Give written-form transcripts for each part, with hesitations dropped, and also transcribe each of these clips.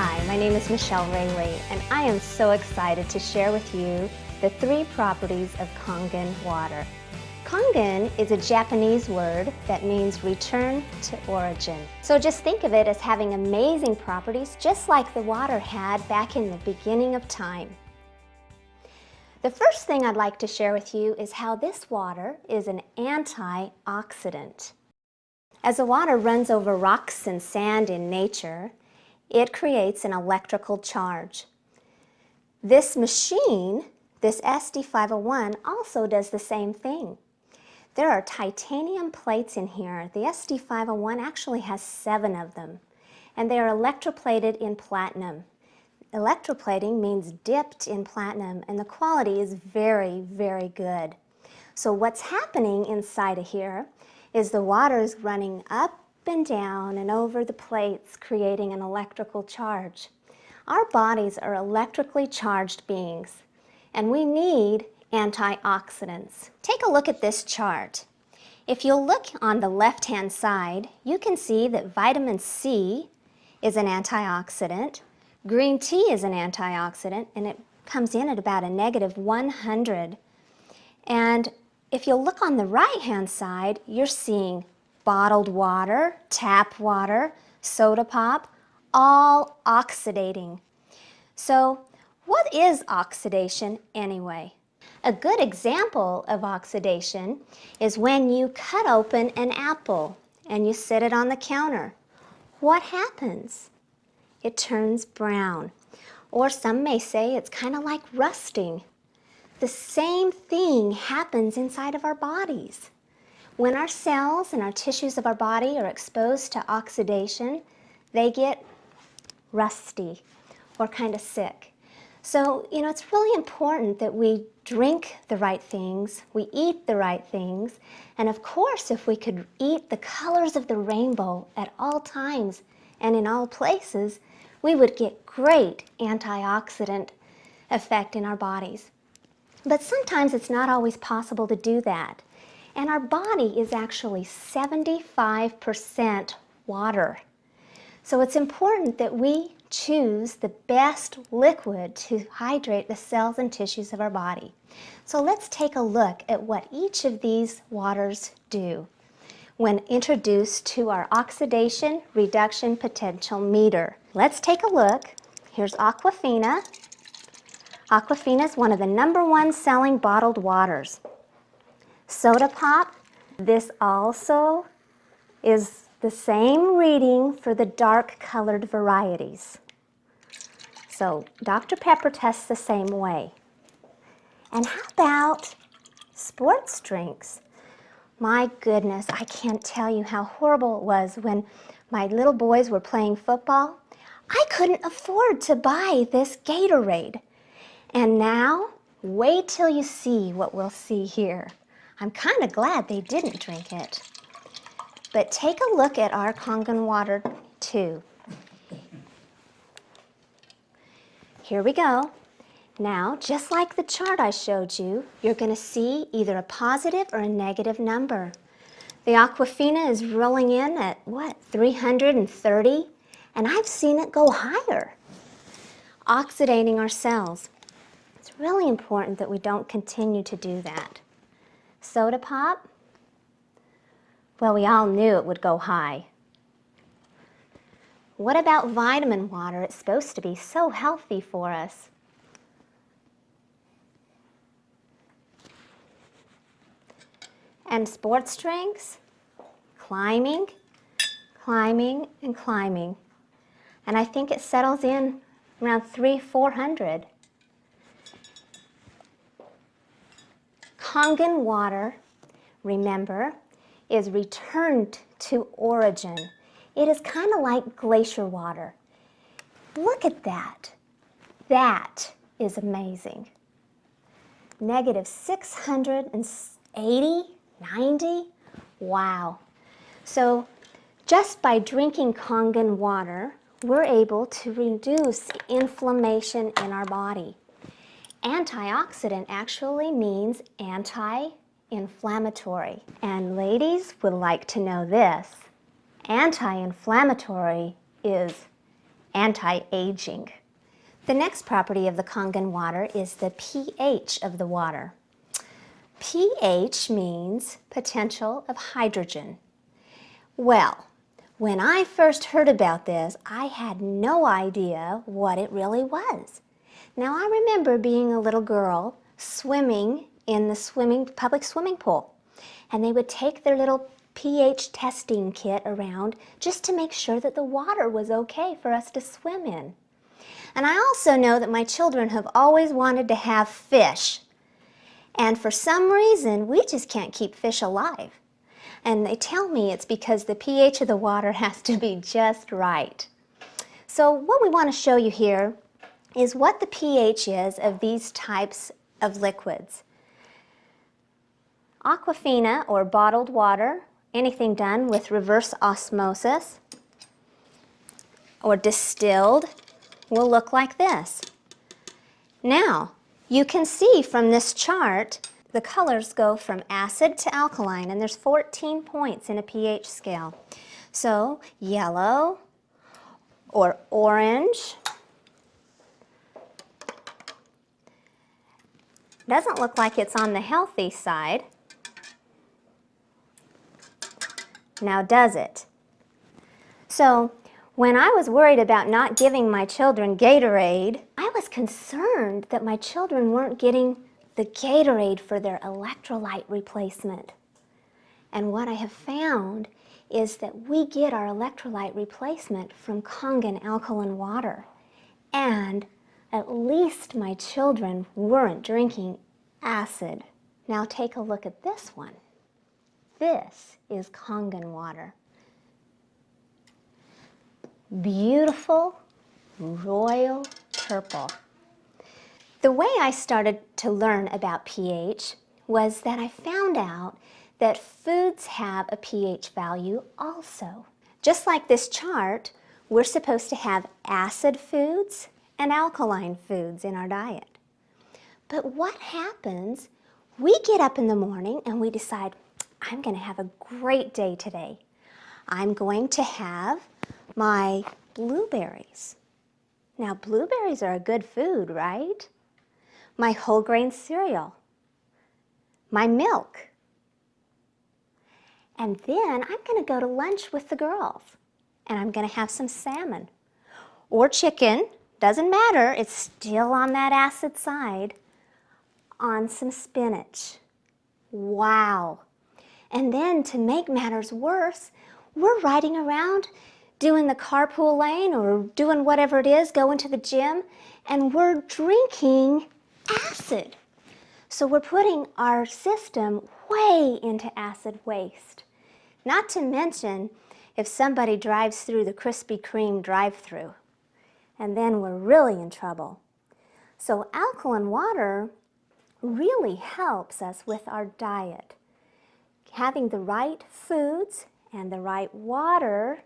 Hi, my name is Michelle Rayleigh, and I am so excited to share with you the 3 properties of Kangen water. Kangen is a Japanese word that means return to origin. So just think of it as having amazing properties just like the water had back in the beginning of time. The first thing I'd like to share with you is how this water is an antioxidant. As the water runs over rocks and sand in nature, it creates an electrical charge. This machine, this SD501, also does the same thing. There are titanium plates in here. The SD501 actually has 7 of them, and they are electroplated in platinum. Electroplating means dipped in platinum, and the quality is very, very good. So what's happening inside of here is the water is running up and down and over the plates, creating an electrical charge. Our bodies are electrically charged beings, and we need antioxidants. Take a look at this chart. If you'll look on the left-hand side, you can see that vitamin C is an antioxidant, green tea is an antioxidant, and it comes in at about a -100. And if you'll look on the right-hand side, you're seeing bottled water, tap water, soda pop, all oxidating. So what is oxidation anyway? A good example of oxidation is when you cut open an apple and you set it on the counter. What happens? It turns brown. Or some may say it's kind of like rusting. The same thing happens inside of our bodies. When our cells and our tissues of our body are exposed to oxidation, they get rusty or kind of sick. So, it's really important that we drink the right things, we eat the right things, and of course, if we could eat the colors of the rainbow at all times and in all places, we would get great antioxidant effect in our bodies. But sometimes it's not always possible to do that. And our body is actually 75% water. So it's important that we choose the best liquid to hydrate the cells and tissues of our body. So let's take a look at what each of these waters do when introduced to our oxidation reduction potential meter. Let's take a look. Here's Aquafina. Aquafina is one of the #1 selling bottled waters. Soda pop, this also is the same reading for the dark colored varieties. So Dr. Pepper tests the same way. And how about sports drinks? My goodness, I can't tell you how horrible it was when my little boys were playing football. I couldn't afford to buy this Gatorade. And now, wait till you see what we'll see here. I'm kind of glad they didn't drink it. But take a look at our Kangen water too. Here we go. Now, just like the chart I showed you, you're going to see either a positive or a negative number. The Aquafina is rolling in at, 330? And I've seen it go higher. Oxidating our cells. It's really important that we don't continue to do that. Soda pop? Well, we all knew it would go high. What about vitamin water? It's supposed to be so healthy for us. And sports drinks? Climbing, climbing, and climbing. And I think it settles in around 300-400. Kangen water, remember, is returned to origin. It is kind of like glacier water. Look at that. That is amazing. -680, 90? Wow. So just by drinking Kangen water, we're able to reduce inflammation in our body. Antioxidant actually means anti-inflammatory. And ladies would like to know this. Anti-inflammatory is anti-aging. The next property of the Kangen water is the pH of the water. pH means potential of hydrogen. Well, when I first heard about this, I had no idea what it really was. Now, I remember being a little girl swimming in the public swimming pool, and they would take their little pH testing kit around just to make sure that the water was okay for us to swim in. And I also know that my children have always wanted to have fish, and for some reason, we just can't keep fish alive. And they tell me it's because the pH of the water has to be just right. So what we want to show you here is what the pH is of these types of liquids. Aquafina, or bottled water, anything done with reverse osmosis, or distilled, will look like this. Now, you can see from this chart the colors go from acid to alkaline, and there's 14 points in a pH scale. So yellow or orange doesn't look like it's on the healthy side. Now does it? So when I was worried about not giving my children Gatorade, I was concerned that my children weren't getting the Gatorade for their electrolyte replacement. And what I have found is that we get our electrolyte replacement from Kangen alkaline water. And at least my children weren't drinking acid. Now take a look at this one. This is Kangen water. Beautiful, royal purple. The way I started to learn about pH was that I found out that foods have a pH value also. Just like this chart, we're supposed to have acid foods and alkaline foods in our diet. But what happens, we get up in the morning and we decide, I'm going to have a great day today. I'm going to have my blueberries. Now, blueberries are a good food, right? My whole grain cereal, my milk. And then I'm going to go to lunch with the girls, and I'm going to have some salmon or chicken, doesn't matter, it's still on that acid side, on some spinach. Wow. And then to make matters worse, we're riding around doing the carpool lane or doing whatever it is, going to the gym, and we're drinking acid. So we're putting our system way into acid waste. Not to mention if somebody drives through the Krispy Kreme drive-thru, and then we're really in trouble. So alkaline water really helps us with our diet. Having the right foods and the right water,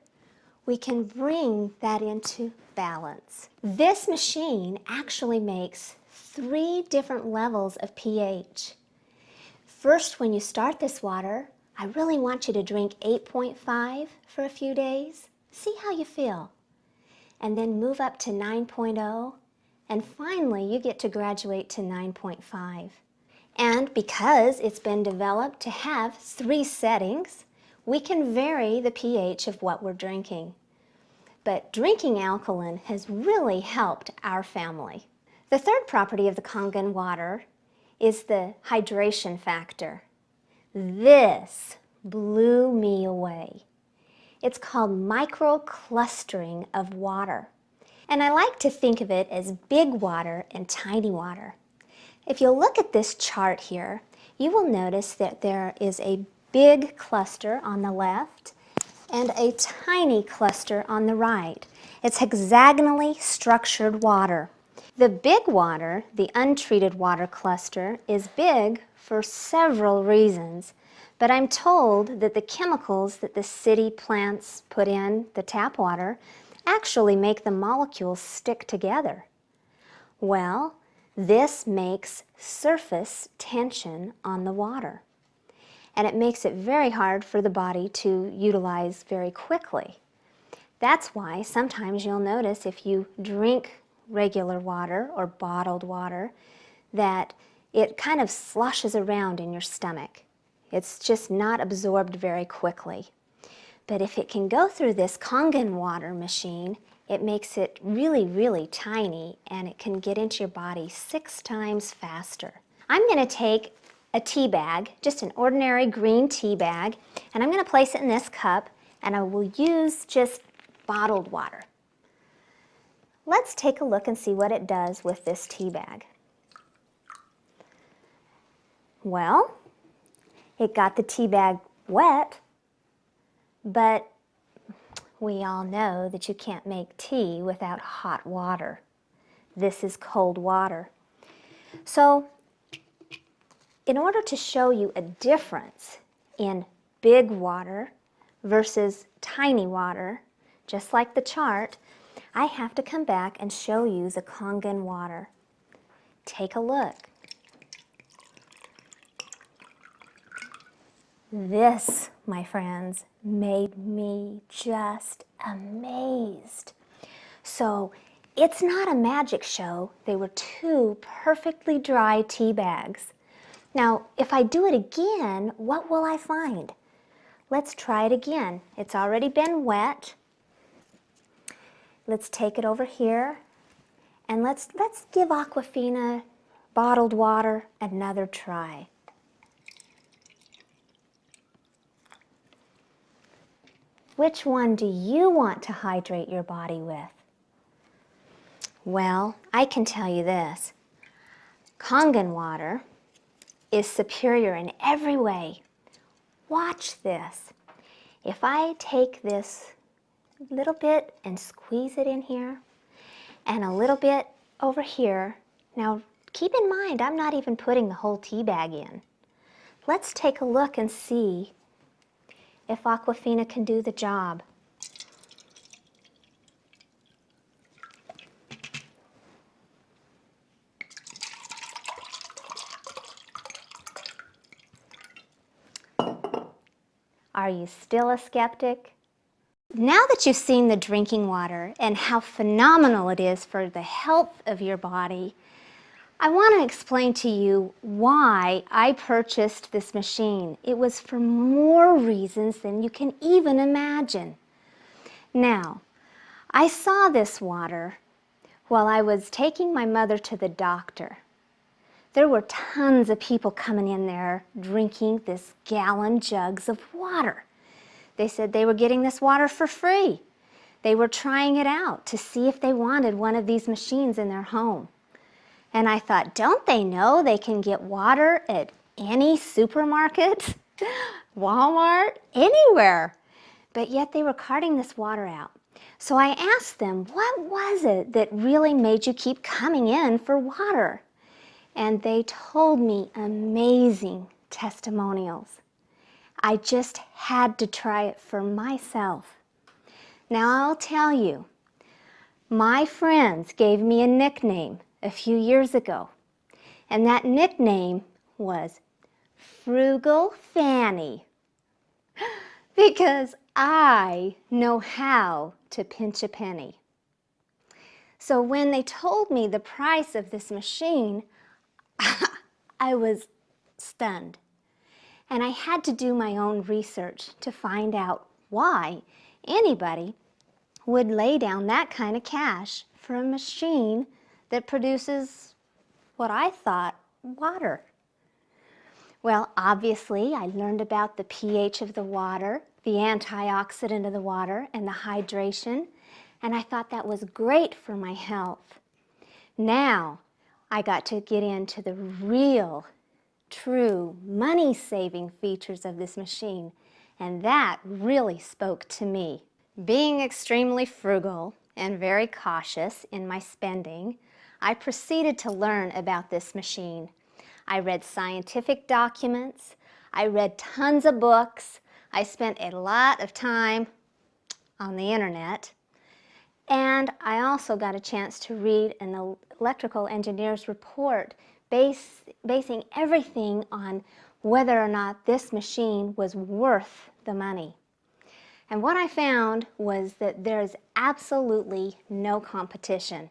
we can bring that into balance. This machine actually makes 3 different levels of pH. First, when you start this water, I really want you to drink 8.5 for a few days. See how you feel. And then move up to 9.0, and finally you get to graduate to 9.5. And because it's been developed to have 3 settings, we can vary the pH of what we're drinking. But drinking alkaline has really helped our family. The third property of the Kangen water is the hydration factor. This blew me away. It's called microclustering of water. And I like to think of it as big water and tiny water. If you look at this chart here, you will notice that there is a big cluster on the left and a tiny cluster on the right. It's hexagonally structured water. The big water, the untreated water cluster, is big for several reasons, but I'm told that the chemicals that the city plants put in the tap water actually make the molecules stick together. Well, this makes surface tension on the water, and it makes it very hard for the body to utilize very quickly. That's why sometimes you'll notice if you drink regular water or bottled water that it kind of sloshes around in your stomach. It's just not absorbed very quickly. But if it can go through this Kangen water machine, it makes it really, really tiny, and it can get into your body 6 times faster. I'm going to take a tea bag, just an ordinary green tea bag, and I'm going to place it in this cup, and I will use just bottled water. Let's take a look and see what it does with this tea bag. Well, it got the tea bag wet, but we all know that you can't make tea without hot water. This is cold water. So, in order to show you a difference in big water versus tiny water, just like the chart, I have to come back and show you the Kangen water. Take a look. This, my friends, made me just amazed. So, it's not a magic show. They were 2 perfectly dry tea bags. Now, if I do it again, what will I find? Let's try it again. It's already been wet. Let's take it over here, and let's give Aquafina bottled water another try. Which one do you want to hydrate your body with? Well, I can tell you this. Kangen water is superior in every way. Watch this. If I take this little bit and squeeze it in here, and a little bit over here, now keep in mind I'm not even putting the whole tea bag in. Let's take a look and see if Aquafina can do the job. Are you still a skeptic? Now that you've seen the drinking water and how phenomenal it is for the health of your body, I want to explain to you why I purchased this machine. It was for more reasons than you can even imagine. Now, I saw this water while I was taking my mother to the doctor. There were tons of people coming in there drinking this gallon jugs of water. They said they were getting this water for free. They were trying it out to see if they wanted one of these machines in their home. And I thought, don't they know they can get water at any supermarket, Walmart, anywhere? But yet they were carting this water out. So I asked them, what was it that really made you keep coming in for water? And they told me amazing testimonials. I just had to try it for myself. Now I'll tell you, my friends gave me a nickname a few years ago, and that nickname was Frugal Fanny, because I know how to pinch a penny. So when they told me the price of this machine, I was stunned. And I had to do my own research to find out why anybody would lay down that kind of cash for a machine that produces what I thought water. Well, obviously, I learned about the pH of the water, the antioxidant of the water, and the hydration, and I thought that was great for my health. Now, I got to get into the real, true, money-saving features of this machine, and that really spoke to me. Being extremely frugal and very cautious in my spending, I proceeded to learn about this machine. I read scientific documents, I read tons of books, I spent a lot of time on the internet, and I also got a chance to read an electrical engineer's report basing everything on whether or not this machine was worth the money. And what I found was that there is absolutely no competition.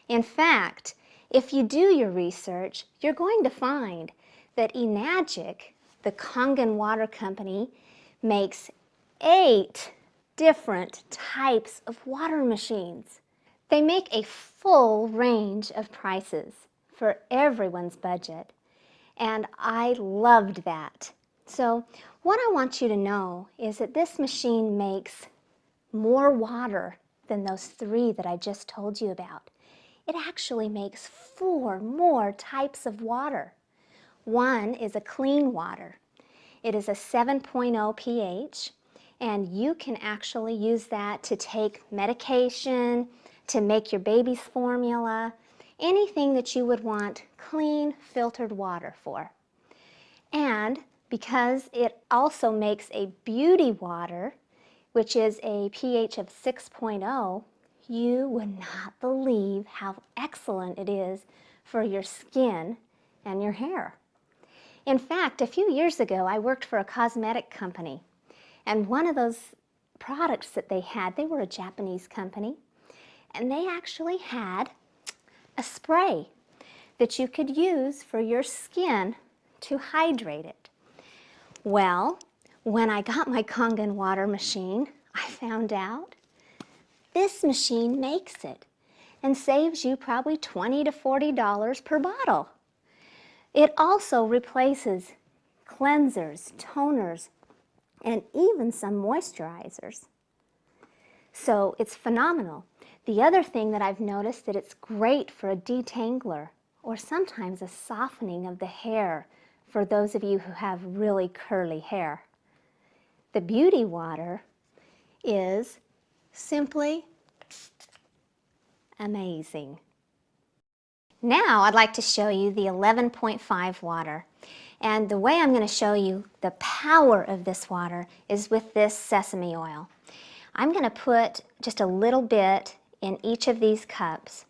In fact, if you do your research, you're going to find that Enagic, the Kangen Water Company, makes 8 different types of water machines. They make a full range of prices for everyone's budget, and I loved that. So what I want you to know is that this machine makes more water than those 3 that I just told you about. It actually makes 4 more types of water. One is a clean water. It is a 7.0 pH, and you can actually use that to take medication, to make your baby's formula, anything that you would want clean, filtered water for. And because it also makes a beauty water, which is a pH of 6.0, you would not believe how excellent it is for your skin and your hair. In fact, a few years ago, I worked for a cosmetic company, and one of those products that they had, they were a Japanese company, and they actually had a spray that you could use for your skin to hydrate it. Well, when I got my Kangen water machine, I found out this machine makes it and saves you probably $20 to $40 per bottle. It also replaces cleansers, toners, and even some moisturizers. So it's phenomenal. The other thing that I've noticed that it's great for a detangler or sometimes a softening of the hair for those of you who have really curly hair. The beauty water is simply amazing. Now I'd like to show you the 11.5 water. And the way I'm going to show you the power of this water is with this sesame oil. I'm going to put just a little bit in each of these cups.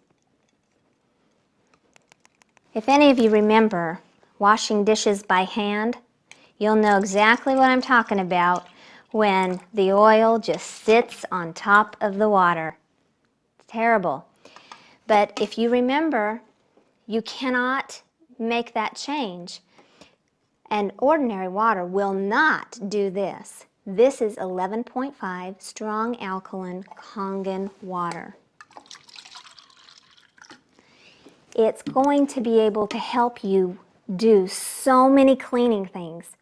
If any of you remember washing dishes by hand, you'll know exactly what I'm talking about when the oil just sits on top of the water. It's terrible. But if you remember, you cannot make that change. And ordinary water will not do this. This is 11.5 strong alkaline Kangen water. It's going to be able to help you do so many cleaning things.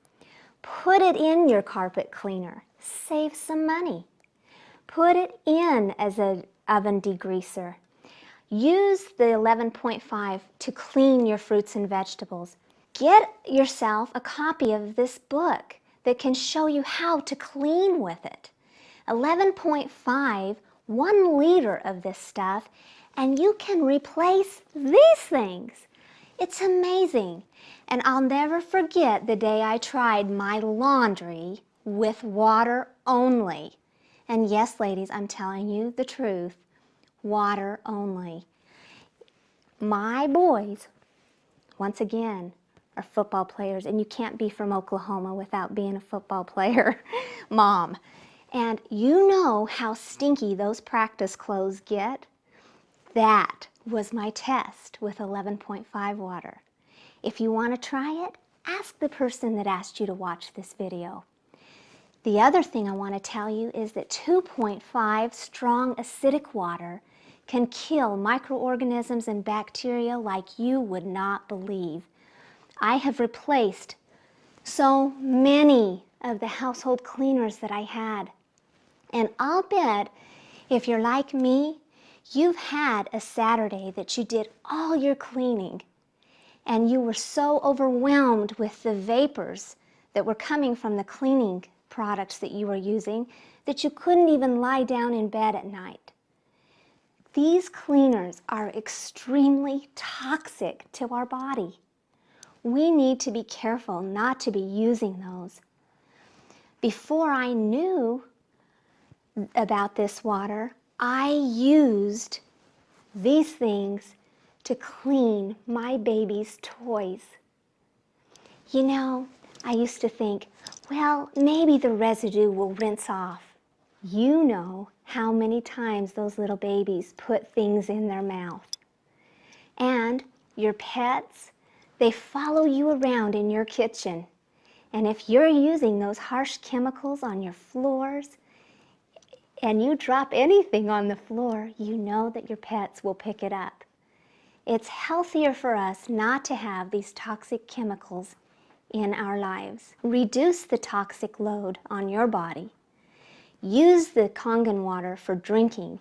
Put it in your carpet cleaner. Save some money. Put it in as an oven degreaser. Use the 11.5 to clean your fruits and vegetables. Get yourself a copy of this book that can show you how to clean with it. 11.5, 1 liter of this stuff, and you can replace these things. It's amazing. And I'll never forget the day I tried my laundry with water only. And yes, ladies, I'm telling you the truth. Water only. My boys, once again, are football players, and you can't be from Oklahoma without being a football player, mom. And you know how stinky those practice clothes get? That was my test with 11.5 water. If you want to try it, ask the person that asked you to watch this video. The other thing I want to tell you is that 2.5 strong acidic water can kill microorganisms and bacteria like you would not believe. I have replaced so many of the household cleaners that I had. And I'll bet if you're like me, you've had a Saturday that you did all your cleaning and you were so overwhelmed with the vapors that were coming from the cleaning products that you were using that you couldn't even lie down in bed at night. These cleaners are extremely toxic to our body. We need to be careful not to be using those. Before I knew about this water, I used these things to clean my baby's toys. You know, I used to think, well, maybe the residue will rinse off. You know how many times those little babies put things in their mouth. And your pets, they follow you around in your kitchen. And if you're using those harsh chemicals on your floors and you drop anything on the floor, you know that your pets will pick it up. It's healthier for us not to have these toxic chemicals in our lives. Reduce the toxic load on your body. Use the Kangen water for drinking.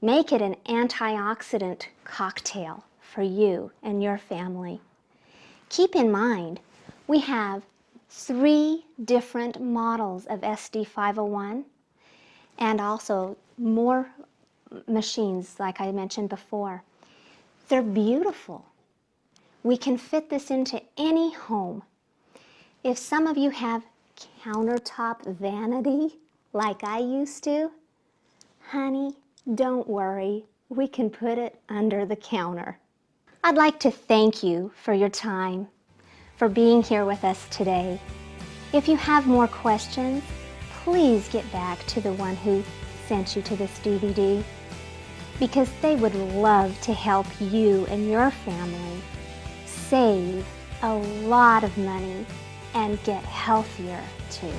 Make it an antioxidant cocktail for you and your family. Keep in mind, we have 3 different models of SD501 and also more machines like I mentioned before. They're beautiful. We can fit this into any home. If some of you have countertop vanity like I used to, honey, don't worry, we can put it under the counter. I'd like to thank you for your time, for being here with us today. If you have more questions, please get back to the one who sent you to this DVD, because they would love to help you and your family save a lot of money and get healthier too.